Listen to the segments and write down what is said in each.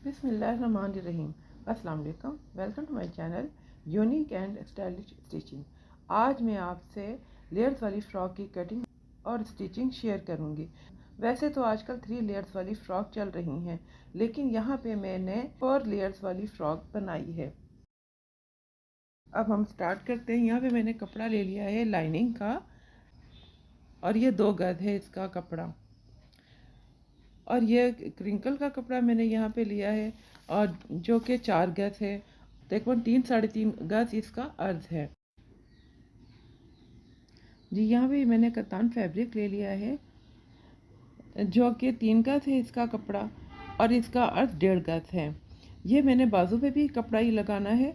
बिस्मिल्लाहिर्रहमानिर्रहीम। अस्सलाम वालेकुम। Welcome to my channel unique and stylish stitching. आज मैं आपसे लेयर्स वाली फ़्रॉक की कटिंग और स्टिचिंग शेयर करूंगी। वैसे तो आजकल 3 लेयर्स वाली फ़्रॉक चल रही हैं, लेकिन यहाँ पे मैंने 4 लेयर्स वाली फ़्रॉक बनाई है। अब हम स्टार्ट करते हैं। यहाँ पे मैंने कपड़ा ले लिया है लाइनिंग का, और ये 2 गज है इसका कपड़ा, और ये क्रिंकल का कपड़ा मैंने यहाँ पे लिया है, और जो कि 4 गज है। तकरीबन 3-3.5 गज इसका अर्ज है जी। यहाँ पे मैंने कतान फैब्रिक ले लिया है, जो कि 3 गज है इसका कपड़ा, और इसका अर्ज 1.5 गज है। ये मैंने बाजू पे भी कपड़ा ही लगाना है,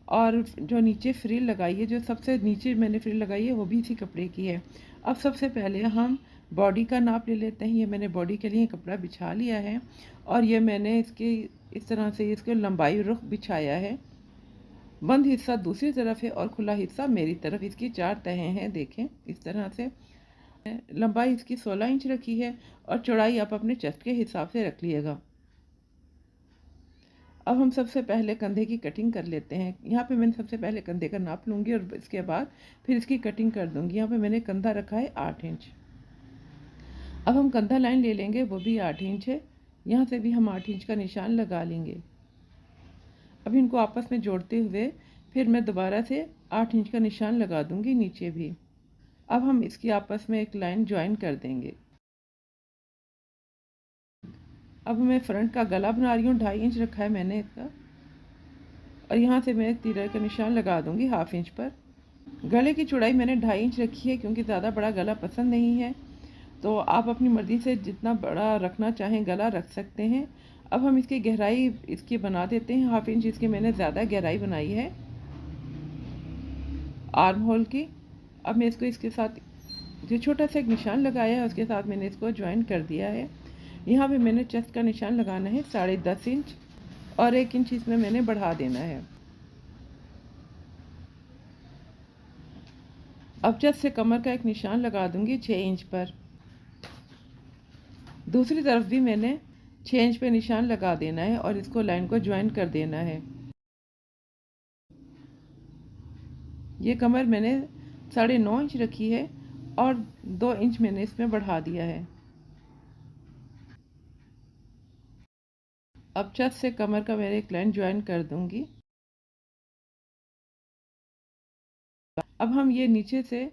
और जो नीचे फ्रिल लगाई है, जो सबसे नीचे मैंने फ्रिल लगाई है, वो भी इसी कपड़े की है। अब सबसे पहले हम बॉडी का नाप ले लेते हैं। ये मैंने बॉडी के लिए कपड़ा बिछा लिया है, और ये मैंने इसकी इस तरह से इसके लंबाई रुख बिछाया है। बंद हिस्सा दूसरी तरफ है और खुला हिस्सा मेरी तरफ। इसकी 4 तहें हैं, देखें इस तरह से। लंबाई इसकी 16 इंच रखी है, और चौड़ाई आप अपने चेस्ट के हिसाब से रख लिएगा। अब हम सबसे पहले कंधे की कटिंग कर लेते हैं। यहाँ पे मैंने सबसे पहले कंधे का नाप लूँगी, और इसके बाद फिर इसकी कटिंग कर दूँगी। यहाँ पे मैंने कंधा रखा है 8 इंच। अब हम कंधा लाइन ले लेंगे, वो भी 8 इंच है। यहाँ से भी हम 8 इंच का निशान लगा लेंगे। अब इनको आपस में जोड़ते हुए फिर मैं दोबारा से 8 इंच का निशान लगा दूँगी नीचे भी। अब हम इसकी आपस में एक लाइन ज्वाइन कर देंगे। अब मैं फ्रंट का गला बना रही हूँ, 2.5 इंच रखा है मैंने इसका, और यहाँ से मैं तीर का निशान लगा दूँगी 1/2 इंच पर। गले की चौड़ाई मैंने 2.5 इंच रखी है, क्योंकि ज़्यादा बड़ा गला पसंद नहीं है, तो आप अपनी मर्ज़ी से जितना बड़ा रखना चाहें गला रख सकते हैं। अब हम इसकी गहराई इसकी बना देते हैं 1/2 इंच। इसकी मैंने ज़्यादा गहराई बनाई है आर्म होल की। अब मैं इसको इसके साथ जो छोटा सा एक निशान लगाया है, उसके साथ मैंने इसको ज्वाइन कर दिया है। यहाँ पे मैंने चेस्ट का निशान लगाना है 10.5 इंच, और 1 इंच इसमें मैंने बढ़ा देना है। अब चेस्ट से कमर का एक निशान लगा दूंगी 6 इंच पर। दूसरी तरफ भी मैंने 6 इंच पे निशान लगा देना है, और इसको लाइन को ज्वाइन कर देना है। ये कमर मैंने 9.5 इंच रखी है, और 2 इंच मैंने इसमें बढ़ा दिया है। अब चेस्ट से कमर का मैंने एक लाइन ज्वाइन कर दूंगी। अब हम ये नीचे से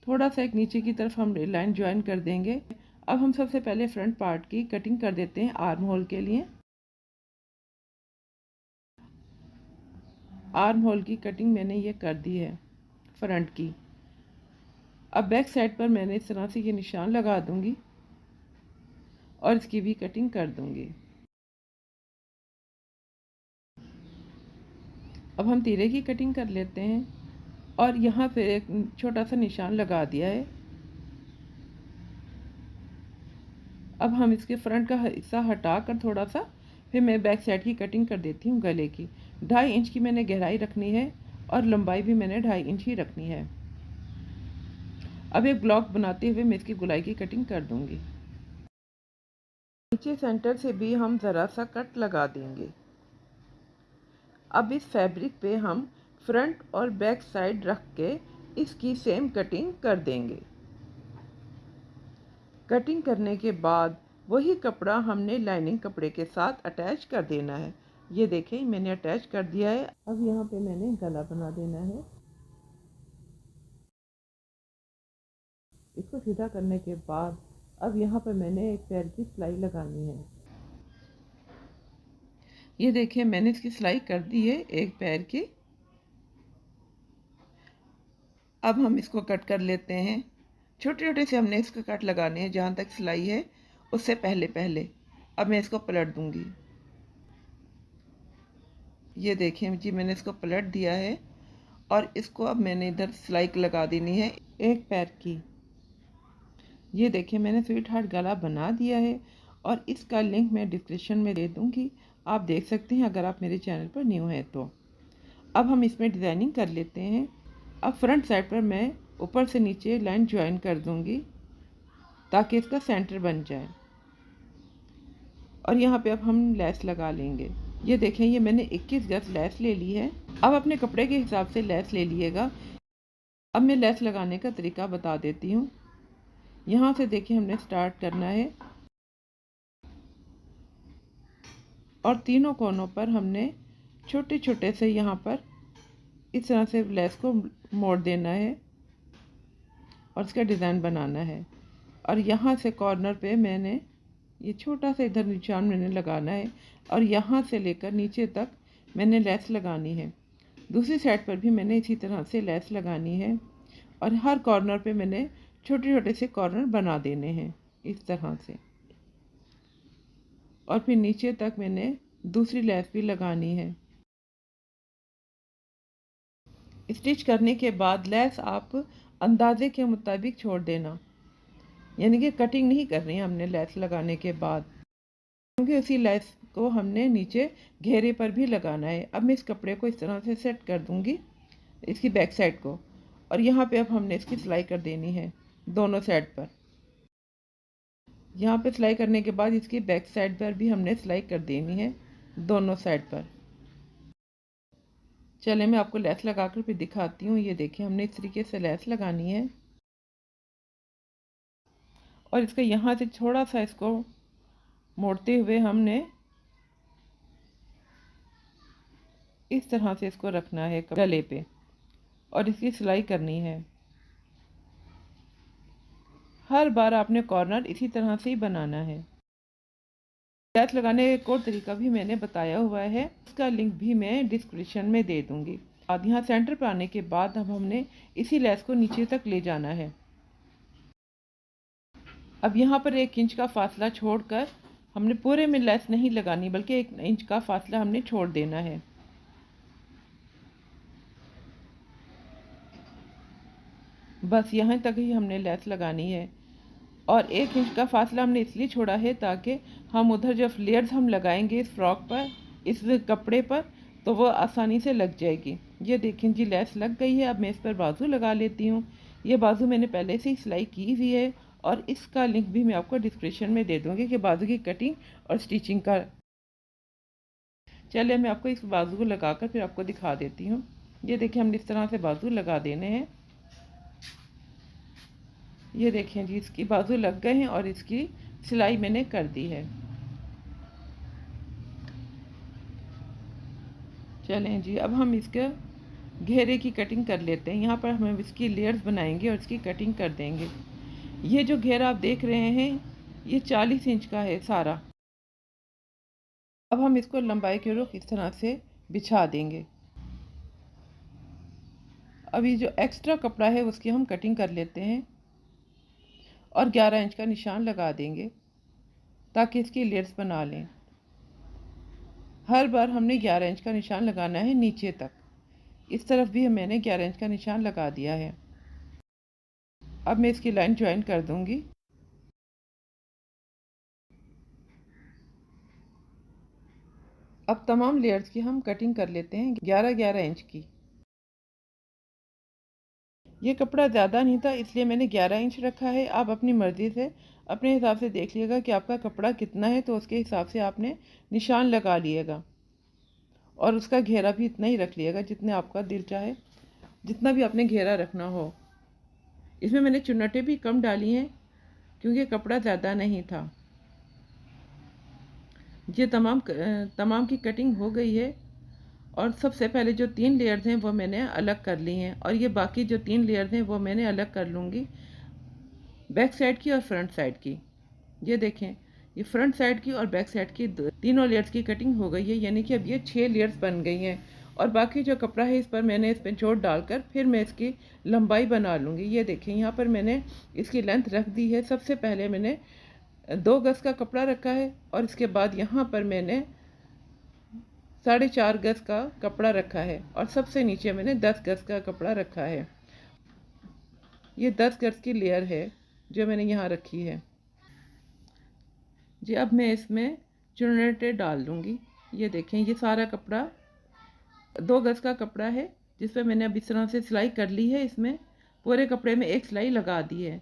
थोड़ा सा एक नीचे की तरफ हम लाइन ज्वाइन कर देंगे। अब हम सबसे पहले फ्रंट पार्ट की कटिंग कर देते हैं आर्म होल के लिए। आर्म होल की कटिंग मैंने ये कर दी है फ्रंट की। अब बैक साइड पर मैंने इस तरह से ये निशान लगा दूंगी, और इसकी भी कटिंग कर दूंगी। अब हम तीरे की कटिंग कर लेते हैं, और यहाँ पे एक छोटा सा निशान लगा दिया है। अब हम इसके फ्रंट का हिस्सा हटा कर थोड़ा सा फिर मैं बैक साइड की कटिंग कर देती हूँ गले की। 2.5 इंच की मैंने गहराई रखनी है, और लंबाई भी मैंने 2.5 इंच ही रखनी है। अब एक ब्लॉक बनाते हुए मैं इसकी गुलाई की कटिंग कर दूंगी। नीचे सेंटर से भी हम ज़रा सा कट लगा देंगे। अब इस फैब्रिक पे हम फ्रंट और बैक साइड रख के इसकी सेम कटिंग कर देंगे। कटिंग करने के बाद वही कपड़ा हमने लाइनिंग कपड़े के साथ अटैच कर देना है। ये देखें मैंने अटैच कर दिया है। अब यहाँ पे मैंने गला बना देना है। इसको सीधा करने के बाद अब यहाँ पे मैंने एक पैर की सिलाई लगानी है। ये देखिए मैंने इसकी सिलाई कर दी है एक पैर की। अब हम इसको कट कर लेते हैं। छोटे छोटे से हमने इसको कट लगाने हैं जहाँ तक सिलाई है उससे पहले पहले। अब मैं इसको पलट दूंगी। ये देखें जी मैंने इसको पलट दिया है, और इसको अब मैंने इधर सिलाई लगा देनी है एक पैर की। ये देखिए मैंने स्वीट हार्ट गला बना दिया है, और इसका लिंक मैं डिस्क्रिप्शन में दे दूंगी, आप देख सकते हैं अगर आप मेरे चैनल पर न्यू हैं तो। अब हम इसमें डिज़ाइनिंग कर लेते हैं। अब फ्रंट साइड पर मैं ऊपर से नीचे लाइन ज्वाइन कर दूंगी ताकि इसका सेंटर बन जाए। और यहाँ पे अब हम लेस लगा लेंगे। ये देखें, ये मैंने 21 गज लेस ले ली है। अब अपने कपड़े के हिसाब से लेस ले लिएगा। अब मैं लेस लगाने का तरीका बता देती हूँ। यहाँ से देखिए हमने स्टार्ट करना है और तीनों कोनों पर हमने छोटे छोटे से यहाँ पर इस तरह से लेस को मोड़ देना है और इसका डिज़ाइन बनाना है। और यहाँ से कॉर्नर पे मैंने ये छोटा सा इधर निशान मैंने लगाना है और यहाँ से लेकर नीचे तक मैंने लेस लगानी है। दूसरी साइड पर भी मैंने इसी तरह से लेस लगानी है और हर कॉर्नर पे मैंने छोटे छोटे से कॉर्नर बना देने हैं इस तरह से। और फिर नीचे तक मैंने दूसरी लेस भी लगानी है। स्टिच करने के बाद लेस आप अंदाजे के मुताबिक छोड़ देना, यानी कि कटिंग नहीं करनी है हमने लेस लगाने के बाद, क्योंकि उसी लेस को हमने नीचे घेरे पर भी लगाना है। अब मैं इस कपड़े को इस तरह से सेट कर दूंगी, इसकी बैक साइड को, और यहाँ पे अब हमने इसकी सिलाई कर देनी है दोनों साइड पर। यहाँ पे सिलाई करने के बाद इसकी बैक साइड पर भी हमने सिलाई कर देनी है दोनों साइड पर। चले मैं आपको लेस लगाकर फिर दिखाती हूँ। ये देखिए हमने इस तरीके से लेस लगानी है और इसका यहाँ से थोड़ा सा इसको मोड़ते हुए हमने इस तरह से इसको रखना है गले पे और इसकी सिलाई करनी है। हर बार आपने कॉर्नर इसी तरह से ही बनाना है। लेस लगाने का एक और तरीका भी मैंने बताया हुआ है, उसका लिंक भी मैं डिस्क्रिप्शन में दे दूंगी। अब यहाँ सेंटर पर आने के बाद अब हमने इसी लेस को नीचे तक ले जाना है। अब यहाँ पर 1 इंच का फासला छोड़कर हमने पूरे में लेस नहीं लगानी, बल्कि 1 इंच का फासला हमने छोड़ देना है। बस यहाँ तक ही हमने लेस लगानी है और 1 इंच का फासला हमने इसलिए छोड़ा है ताकि हम उधर जब लेयर्स हम लगाएंगे इस फ्रॉक पर, इस कपड़े पर, तो वो आसानी से लग जाएगी। ये देखें जी लेस लग गई है। अब मैं इस पर बाजू लगा लेती हूँ। ये बाजू मैंने पहले से ही सिलाई की हुई है और इसका लिंक भी मैं आपको डिस्क्रिप्शन में दे दूँगी कि बाजू की कटिंग और स्टिचिंग का। चलिए मैं आपको इस बाजू को लगाकर फिर आपको दिखा देती हूँ। ये देखिए हमने इस तरह से बाजू लगा देने हैं। ये देखें जी इसकी बाजू लग गए हैं और इसकी सिलाई मैंने कर दी है। चलें जी अब हम इसके घेरे की कटिंग कर लेते हैं। यहाँ पर हम इसकी लेयर्स बनाएंगे और इसकी कटिंग कर देंगे। ये जो घेरा आप देख रहे हैं ये 40 इंच का है सारा। अब हम इसको लंबाई के रुख इस तरह से बिछा देंगे। अब ये जो एक्स्ट्रा कपड़ा है उसकी हम कटिंग कर लेते हैं और 11 इंच का निशान लगा देंगे ताकि इसकी लेयर्स बना लें। हर बार हमने 11 इंच का निशान लगाना है नीचे तक। इस तरफ भी मैंने 11 इंच का निशान लगा दिया है। अब मैं इसकी लाइन ज्वाइन कर दूंगी। अब तमाम लेयर्स की हम कटिंग कर लेते हैं 11-11 इंच की। ये कपड़ा ज़्यादा नहीं था इसलिए मैंने 11 इंच रखा है। आप अपनी मर्ज़ी से अपने हिसाब से देख लिएगा कि आपका कपड़ा कितना है, तो उसके हिसाब से आपने निशान लगा लिएगा और उसका घेरा भी इतना ही रख लिएगा जितने आपका दिल चाहे, जितना भी आपने घेरा रखना हो। इसमें मैंने चुन्नटें भी कम डाली हैं क्योंकि कपड़ा ज़्यादा नहीं था। ये तमाम की कटिंग हो गई है और सबसे पहले जो 3 लेयर्स हैं वो मैंने अलग कर ली हैं और ये बाकी जो 3 लेयर्स हैं वो मैंने अलग कर लूँगी, बैक साइड की और फ्रंट साइड की। ये देखें ये फ्रंट साइड की और बैक साइड की तीनों लेयर्स की कटिंग हो गई है, यानी कि अब ये 6 लेयर्स बन गई हैं। और बाकी जो कपड़ा है इस पर मैंने इस पर जोड़ डालकर फिर मैं इसकी लंबाई बना लूँगी। ये देखें यहाँ पर मैंने इसकी लेंथ रख दी है। सबसे पहले मैंने 2 गज का कपड़ा रखा है और इसके बाद यहाँ पर मैंने 4.5 गज का कपड़ा रखा है और सबसे नीचे मैंने 10 गज का कपड़ा रखा है। ये 10 गज की लेयर है जो मैंने यहाँ रखी है जी। अब मैं इसमें चुन्नटें डाल दूँगी। ये देखें ये सारा कपड़ा 2 गज का कपड़ा है जिस पर मैंने अब इस तरह से सिलाई कर ली है। इसमें पूरे कपड़े में एक सिलाई लगा दी है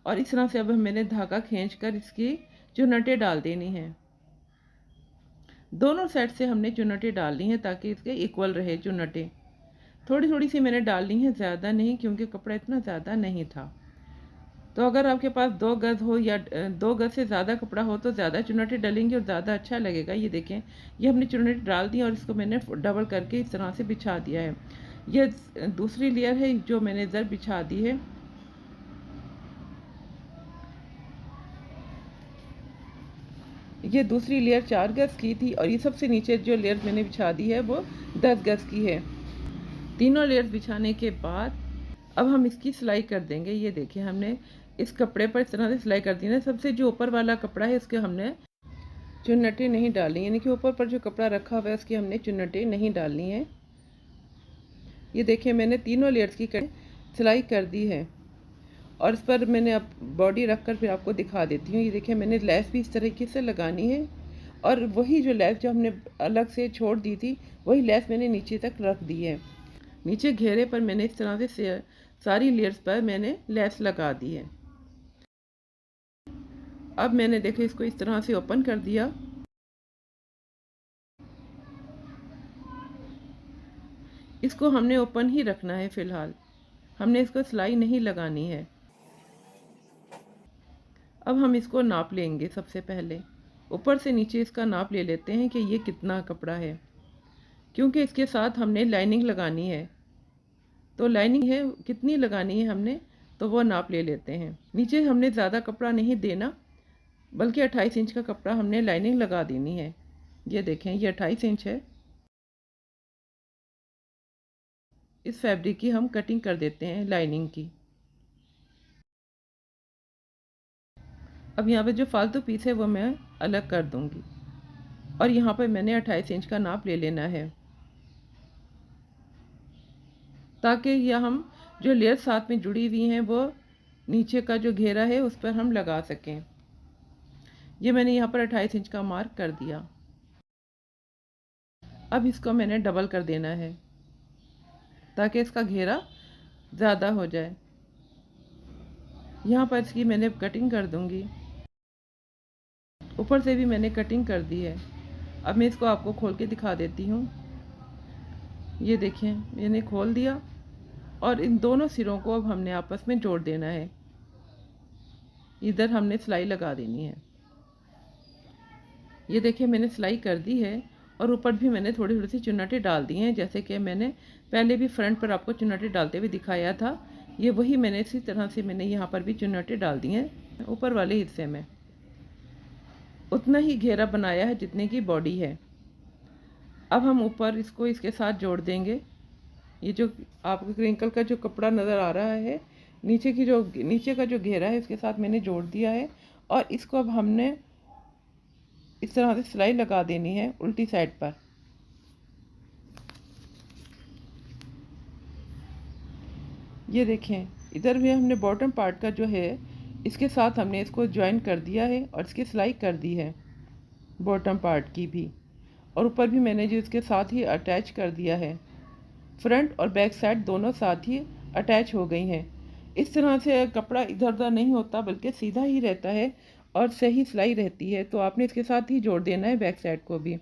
और इस तरह से अब मैंने धागा खींचकर इसकी चुन्नटें डाल देनी हैं। दोनों साइड से हमने चुन्नटें डालनी है ताकि इसके इक्वल रहे चुन्नटें। थोड़ी थोड़ी सी मैंने डालनी है, ज़्यादा नहीं, क्योंकि कपड़ा इतना ज़्यादा नहीं था। तो अगर आपके पास 2 गज़ हो या 2 गज़ से ज़्यादा कपड़ा हो तो ज़्यादा चुन्नटें डलेंगी और ज़्यादा अच्छा लगेगा। ये देखें, ये हमने चुन्नटें डाल दी और इसको मैंने डबल करके इस तरह से बिछा दिया है। ये दूसरी लेयर है जो मैंने इधर बिछा दी है। ये दूसरी लेयर 4 गज़ की थी और ये सबसे नीचे जो लेयर मैंने बिछा दी है वो 10 गज़ की है। तीनों लेयर्स बिछाने के बाद अब हम इसकी सिलाई कर देंगे। ये देखिए, हमने इस कपड़े पर इस तरह से सिलाई कर दी है। सबसे जो ऊपर वाला कपड़ा है उसके हमने चुन्नटें नहीं डाली, यानी कि ऊपर पर जो कपड़ा रखा हुआ है उसकी हमने चुन्नटें नहीं डालनी है। ये देखिए, मैंने तीनों लेयर्स की सिलाई कर दी है और इस पर मैंने अब बॉडी रख कर फिर आपको दिखा देती हूँ। ये देखिए, मैंने लेस भी इस तरीके से लगानी है और वही जो लेस जो हमने अलग से छोड़ दी थी वही लेस मैंने नीचे तक रख दी है। नीचे घेरे पर मैंने इस तरह से सारी लेयर्स पर मैंने लेस लगा दी है। अब मैंने देखो इसको इस तरह से ओपन कर दिया। इसको हमने ओपन ही रखना है फ़िलहाल, हमने इसको सिलाई नहीं लगानी है। अब हम इसको नाप लेंगे। सबसे पहले ऊपर से नीचे इसका नाप ले लेते हैं कि ये कितना कपड़ा है, क्योंकि इसके साथ हमने लाइनिंग लगानी है। तो लाइनिंग है कितनी लगानी है हमने, तो वो नाप ले लेते हैं। नीचे हमने ज़्यादा कपड़ा नहीं देना, बल्कि 28 इंच का कपड़ा हमने लाइनिंग लगा देनी है। ये देखें, ये 28 इंच है। इस फैब्रिक की हम कटिंग कर देते हैं लाइनिंग की। अब यहाँ पे जो फालतू पीस है वो मैं अलग कर दूंगी और यहाँ पर मैंने 28 इंच का नाप ले लेना है, ताकि यह हम जो लेयर साथ में जुड़ी हुई हैं वो नीचे का जो घेरा है उस पर हम लगा सकें। ये मैंने यहाँ पर 28 इंच का मार्क कर दिया। अब इसको मैंने डबल कर देना है ताकि इसका घेरा ज़्यादा हो जाए। यहाँ पर इसकी मैंने कटिंग कर दूंगी। ऊपर से भी मैंने कटिंग कर दी है। अब मैं इसको आपको खोल के दिखा देती हूँ। ये देखें, मैंने खोल दिया और इन दोनों सिरों को अब हमने आपस में जोड़ देना है। इधर हमने सिलाई लगा देनी है। ये देखिए, मैंने सिलाई कर दी है और ऊपर भी मैंने थोड़ी थोड़ी सी चुन्नटें डाल दी हैं, जैसे कि मैंने पहले भी फ्रंट पर आपको चुन्नटें डालते हुए दिखाया था। ये वही मैंने इसी तरह से मैंने यहाँ पर भी चुन्नटें डाल दी हैं। ऊपर वाले हिस्से में उतना ही घेरा बनाया है जितने की बॉडी है। अब हम ऊपर इसको इसके साथ जोड़ देंगे। ये जो आपको क्रिंकल का जो कपड़ा नज़र आ रहा है, नीचे का जो घेरा है उसके साथ मैंने जोड़ दिया है और इसको अब हमने इस तरह से सिलाई लगा देनी है उल्टी साइड पर। ये देखें, इधर भी हमने बॉटम पार्ट का जो है इसके साथ हमने इसको ज्वाइन कर दिया है और इसकी सिलाई कर दी है बॉटम पार्ट की भी, और ऊपर भी मैंने जो इसके साथ ही अटैच कर दिया है। फ्रंट और बैक साइड दोनों साथ ही अटैच हो गई हैं। इस तरह से कपड़ा इधर उधर नहीं होता बल्कि सीधा ही रहता है और सही सिलाई रहती है। तो आपने इसके साथ ही जोड़ देना है बैक साइड को भी।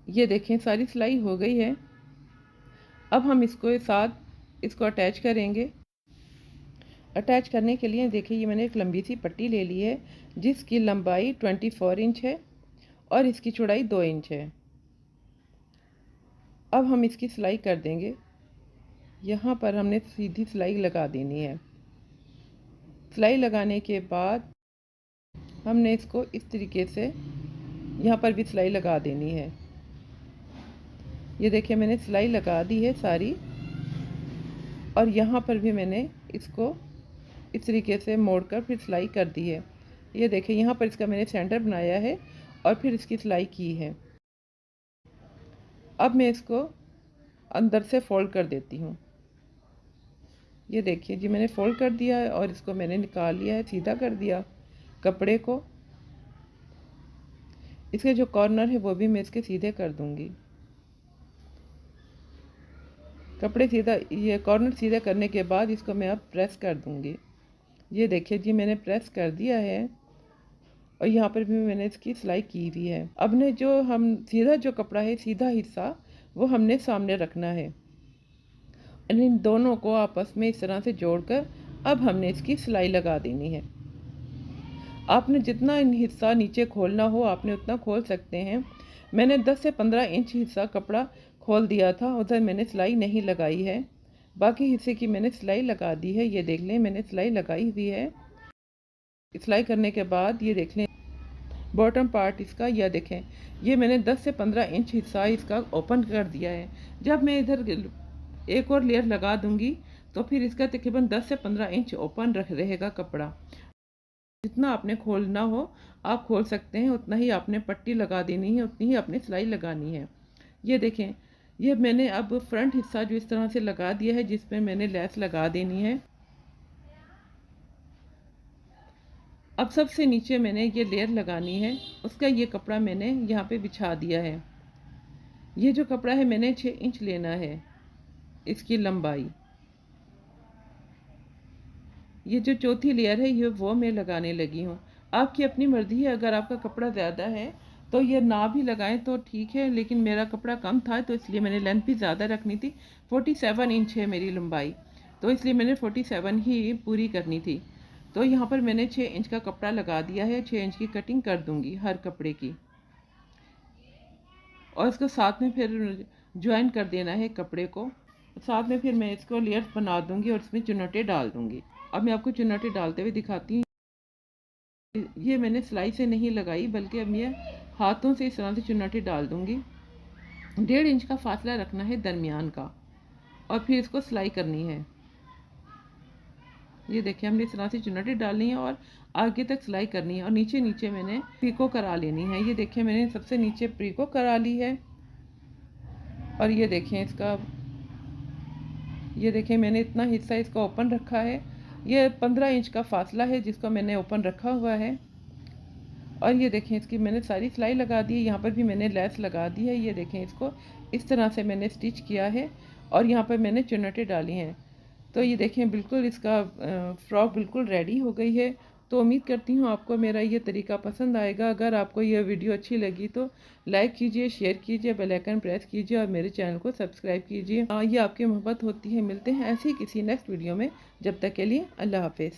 ये देखें, सारी सिलाई हो गई है। अब हम इसको अटैच करेंगे। अटैच करने के लिए देखिए, ये मैंने एक लंबी सी पट्टी ले ली है जिसकी लंबाई 24 इंच है और इसकी चौड़ाई 2 इंच है। अब हम इसकी सिलाई कर देंगे। यहाँ पर हमने सीधी सिलाई लगा देनी है। सिलाई लगाने के बाद हमने इसको इस तरीके से यहाँ पर भी सिलाई लगा देनी है। ये देखिए, मैंने सिलाई लगा दी है सारी और यहाँ पर भी मैंने इसको इस तरीके से मोड़कर फिर सिलाई कर दी है। ये देखिए, यहाँ पर इसका मैंने सेंटर बनाया है और फिर इसकी सिलाई की है। अब मैं इसको अंदर से फोल्ड कर देती हूँ। ये देखिए जी, मैंने फोल्ड कर दिया है और इसको मैंने निकाल लिया है, सीधा कर दिया कपड़े को। इसके जो कॉर्नर है वो भी मैं इसके सीधे कर दूंगी। ये कॉर्नर सीधे करने के बाद इसको मैं अब प्रेस कर दूंगी। ये देखिए जी, मैंने प्रेस कर दिया है और यहाँ पर भी मैंने इसकी सिलाई की हुई है। अब ने जो हम सीधा जो कपड़ा है, सीधा हिस्सा वो हमने सामने रखना है। इन दोनों को आपस में इस तरह से जोड़कर अब हमने इसकी सिलाई लगा देनी है। आपने जितना हिस्सा नीचे खोलना हो आपने उतना खोल सकते हैं। मैंने 10 से 15 इंच हिस्सा कपड़ा खोल दिया था, उधर मैंने सिलाई नहीं लगाई है। बाकी हिस्से की मैंने सिलाई लगा दी है। ये देख लें, मैंने सिलाई लगाई हुई है। सिलाई करने के बाद ये देख लें बॉटम पार्ट इसका, यह देखें ये मैंने 10 से 15 इंच हिस्सा इसका ओपन कर दिया है। जब मैं इधर एक और लेयर लगा दूंगी तो फिर इसका तकरीबन 10 से 15 इंच ओपन रहेगा कपड़ा। जितना आपने खोलना हो आप खोल सकते हैं, उतना ही आपने पट्टी लगा देनी है, उतनी ही आपने सिलाई लगानी है। ये देखें, ये मैंने अब फ्रंट हिस्सा जो इस तरह से लगा दिया है, जिसमें मैंने लेस लगा देनी है। अब सबसे नीचे मैंने ये लेयर लगानी है, उसका ये कपड़ा मैंने यहाँ पे बिछा दिया है। ये जो कपड़ा है मैंने 6 इंच लेना है इसकी लंबाई। ये जो चौथी लेयर है ये वो मैं लगाने लगी हूँ। आपकी अपनी मर्ज़ी है, अगर आपका कपड़ा ज़्यादा है तो ये ना भी लगाएं तो ठीक है, लेकिन मेरा कपड़ा कम था तो इसलिए मैंने लेंथ भी ज़्यादा रखनी थी। 47 इंच है मेरी लंबाई, तो इसलिए मैंने 47 ही पूरी करनी थी। तो यहाँ पर मैंने 6 इंच का कपड़ा लगा दिया है। 6 इंच की कटिंग कर दूँगी हर कपड़े की, और इसको साथ में फिर ज्वाइन कर देना है कपड़े को। साथ में फिर मैं इसको लेयर्स बना दूँगी और इसमें चुन्नटे डाल दूँगी। अब मैं आपको चुन्नटे डालते हुए दिखाती हूँ। ये मैंने सिलाई से नहीं लगाई, बल्कि अब मैं हाथों से इस तरह से चुन्नटे डाल दूँगी। 1.5 इंच का फासला रखना है दरमियान का, और फिर इसको सिलाई करनी है। ये देखिए हमने इस तरह से चुन्नटे डालनी है और आगे तक सिलाई करनी है, और नीचे नीचे मैंने पीको करा लेनी है। ये देखिए मैंने सबसे नीचे पीको करा ली है। और ये देखें इसका, ये देखें मैंने इतना हिस्सा इसका ओपन रखा है। ये 15 इंच का फासला है जिसको मैंने ओपन रखा हुआ है। और ये देखें इसकी मैंने सारी सिलाई लगा दी है। यहाँ पर भी मैंने लेस लगा दी है। ये देखें इसको इस तरह से मैंने स्टिच किया है, और यहाँ पर मैंने चुन्नटें डाली हैं। तो ये देखें बिल्कुल इसका फ्रॉक बिल्कुल रेडी हो गई है। तो उम्मीद करती हूँ आपको मेरा ये तरीका पसंद आएगा। अगर आपको यह वीडियो अच्छी लगी तो लाइक कीजिए, शेयर कीजिए, बेल आइकन प्रेस कीजिए और मेरे चैनल को सब्सक्राइब कीजिए। ये आपकी मोहब्बत होती है। मिलते हैं ऐसी किसी नेक्स्ट वीडियो में। जब तक के लिए अल्लाह हाफिज़।